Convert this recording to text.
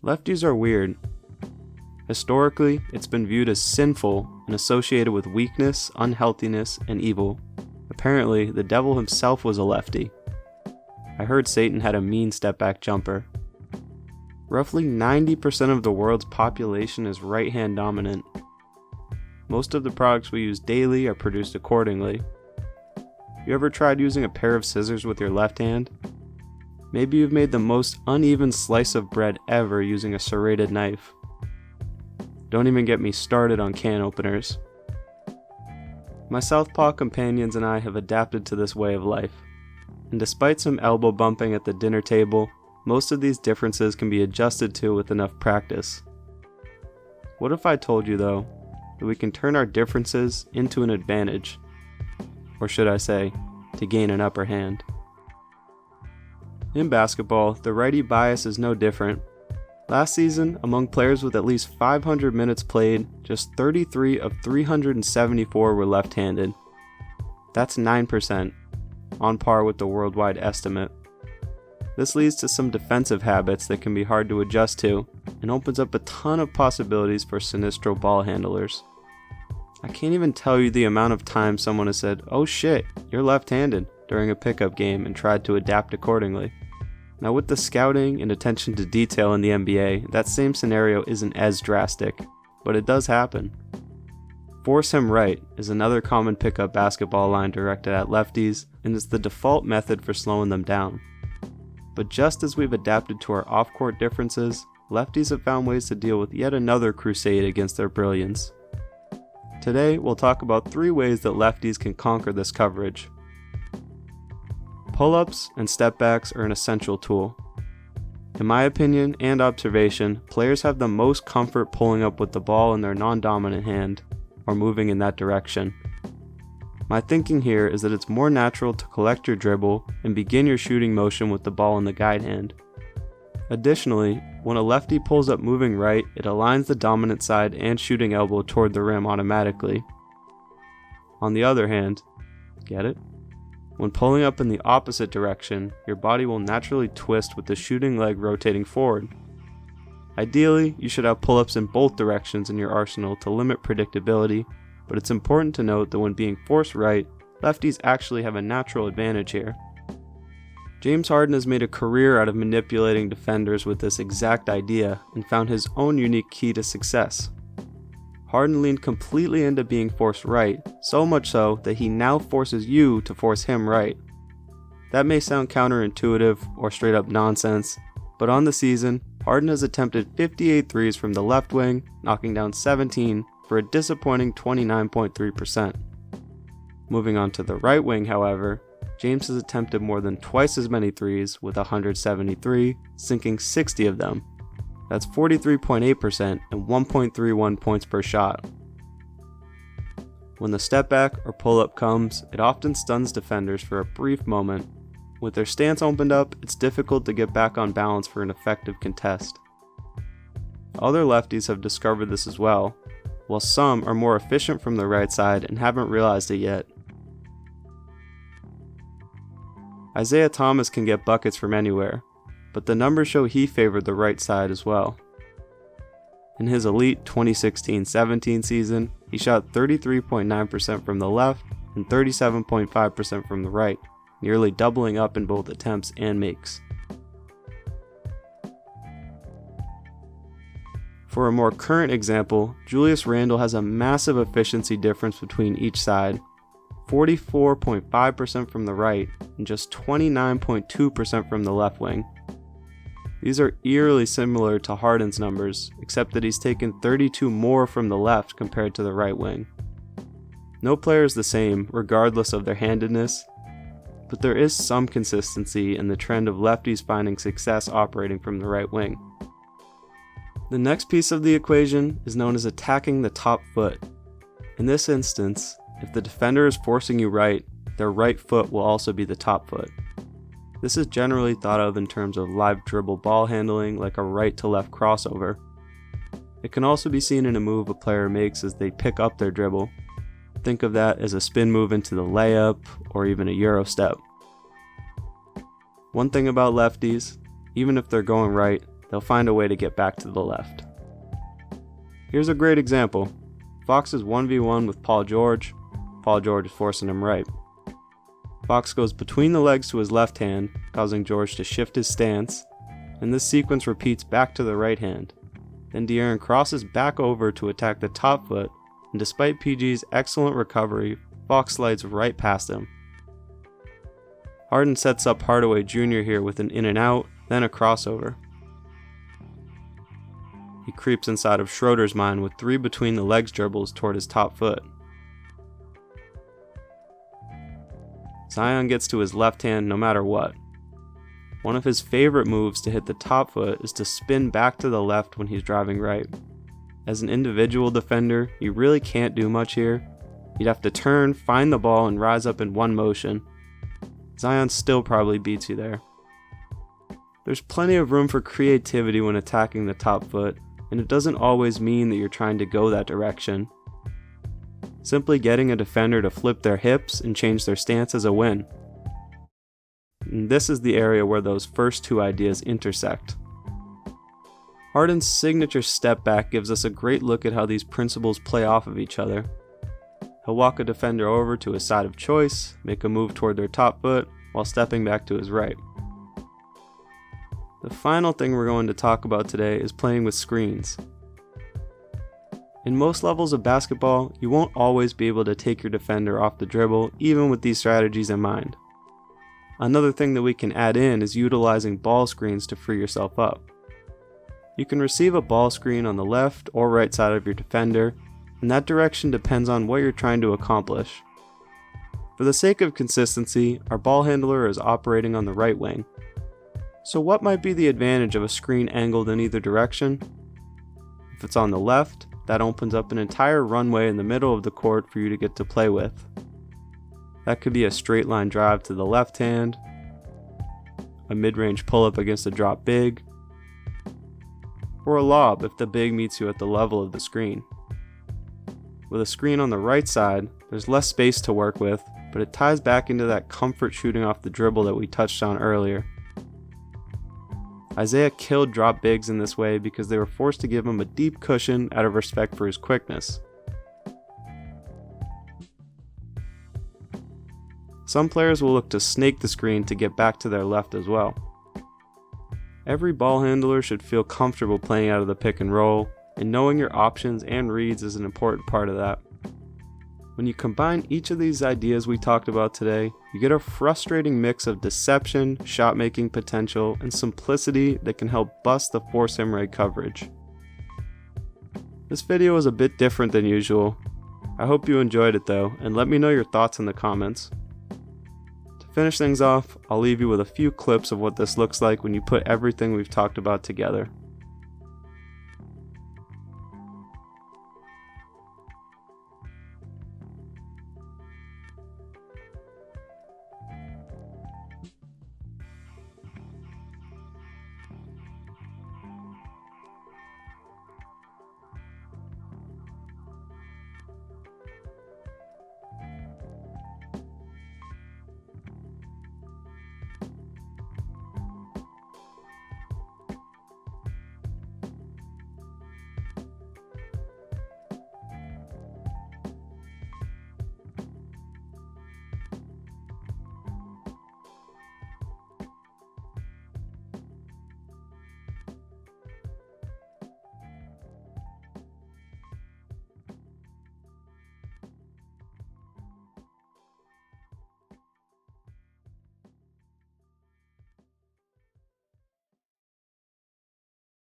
Lefties are weird. Historically, it's been viewed as sinful and associated with weakness, unhealthiness, and evil. Apparently, the devil himself was a lefty. I heard Satan had a mean step-back jumper. Roughly 90% of the world's population is right-hand dominant. Most of the products we use daily are produced accordingly. You ever tried using a pair of scissors with your left hand? Maybe you've made the most uneven slice of bread ever using a serrated knife. Don't even get me started on can openers. My southpaw companions and I have adapted to this way of life, and despite some elbow bumping at the dinner table, most of these differences can be adjusted to with enough practice. What if I told you, though, that we can turn our differences into an advantage? Or should I say, to gain an upper hand? In basketball, the righty bias is no different. Last season, among players with at least 500 minutes played, just 33 of 374 were left-handed. That's 9%, on par with the worldwide estimate. This leads to some defensive habits that can be hard to adjust to, and opens up a ton of possibilities for sinistro ball handlers. I can't even tell you the amount of times someone has said, "Oh shit, you're left-handed," during a pickup game and tried to adapt accordingly. Now with the scouting and attention to detail in the NBA, that same scenario isn't as drastic, but it does happen. Force him right is another common pickup basketball line directed at lefties, and is the default method for slowing them down. But just as we've adapted to our off-court differences, lefties have found ways to deal with yet another crusade against their brilliance. Today, we'll talk about 3 ways that lefties can conquer this coverage. Pull-ups and step-backs are an essential tool. In my opinion and observation, players have the most comfort pulling up with the ball in their non-dominant hand, or moving in that direction. My thinking here is that it's more natural to collect your dribble and begin your shooting motion with the ball in the guide hand. Additionally, when a lefty pulls up moving right, it aligns the dominant side and shooting elbow toward the rim automatically. On the other hand, get it? When pulling up in the opposite direction, your body will naturally twist with the shooting leg rotating forward. Ideally, you should have pull-ups in both directions in your arsenal to limit predictability, but it's important to note that when being forced right, lefties actually have a natural advantage here. James Harden has made a career out of manipulating defenders with this exact idea and found his own unique key to success. Harden leaned completely into being forced right, so much so that he now forces you to force him right. That may sound counterintuitive or straight up nonsense, but on the season, Harden has attempted 58 threes from the left wing, knocking down 17 for a disappointing 29.3%. Moving on to the right wing, however, James has attempted more than twice as many threes with 173, sinking 60 of them. That's 43.8% and 1.31 points per shot. When the step back or pull up comes, it often stuns defenders for a brief moment. With their stance opened up, it's difficult to get back on balance for an effective contest. Other lefties have discovered this as well, while some are more efficient from the right side and haven't realized it yet. Isaiah Thomas can get buckets from anywhere, but the numbers show he favored the right side as well. In his elite 2016-17 season, he shot 33.9% from the left and 37.5% from the right, nearly doubling up in both attempts and makes. For a more current example, Julius Randle has a massive efficiency difference between each side, 44.5% from the right and just 29.2% from the left wing. These are eerily similar to Harden's numbers, except that he's taken 32 more from the left compared to the right wing. No player is the same, regardless of their handedness, but there is some consistency in the trend of lefties finding success operating from the right wing. The next piece of the equation is known as attacking the top foot. In this instance, if the defender is forcing you right, their right foot will also be the top foot. This is generally thought of in terms of live dribble ball handling, like a right to left crossover. It can also be seen in a move a player makes as they pick up their dribble. Think of that as a spin move into the layup or even a Euro step. One thing about lefties, even if they're going right, they'll find a way to get back to the left. Here's a great example. Fox is 1v1 with Paul George. Paul George is forcing him right. Fox goes between the legs to his left hand, causing George to shift his stance, and this sequence repeats back to the right hand. Then De'Aaron crosses back over to attack the top foot, and despite PG's excellent recovery, Fox slides right past him. Harden sets up Hardaway Jr. here with an in and out, then a crossover. He creeps inside of Schroeder's mind with 3 between the legs dribbles toward his top foot. Zion gets to his left hand no matter what. One of his favorite moves to hit the top foot is to spin back to the left when he's driving right. As an individual defender, you really can't do much here. You'd have to turn, find the ball, and rise up in one motion. Zion still probably beats you there. There's plenty of room for creativity when attacking the top foot, and it doesn't always mean that you're trying to go that direction. Simply getting a defender to flip their hips and change their stance is a win. And this is the area where those first two ideas intersect. Harden's signature step back gives us a great look at how these principles play off of each other. He'll walk a defender over to his side of choice, make a move toward their top foot, while stepping back to his right. The final thing we're going to talk about today is playing with screens. In most levels of basketball, you won't always be able to take your defender off the dribble, even with these strategies in mind. Another thing that we can add in is utilizing ball screens to free yourself up. You can receive a ball screen on the left or right side of your defender, and that direction depends on what you're trying to accomplish. For the sake of consistency, our ball handler is operating on the right wing. So what might be the advantage of a screen angled in either direction? If it's on the left, that opens up an entire runway in the middle of the court for you to get to play with. That could be a straight line drive to the left hand, a mid-range pull-up against a drop big, or a lob if the big meets you at the level of the screen. With a screen on the right side, there's less space to work with, but it ties back into that comfort shooting off the dribble that we touched on earlier. Isaiah killed drop bigs in this way because they were forced to give him a deep cushion out of respect for his quickness. Some players will look to snake the screen to get back to their left as well. Every ball handler should feel comfortable playing out of the pick and roll, and knowing your options and reads is an important part of that. When you combine each of these ideas we talked about today, you get a frustrating mix of deception, shot-making potential, and simplicity that can help bust the force him right coverage. This video is a bit different than usual. I hope you enjoyed it though, and let me know your thoughts in the comments. To finish things off, I'll leave you with a few clips of what this looks like when you put everything we've talked about together.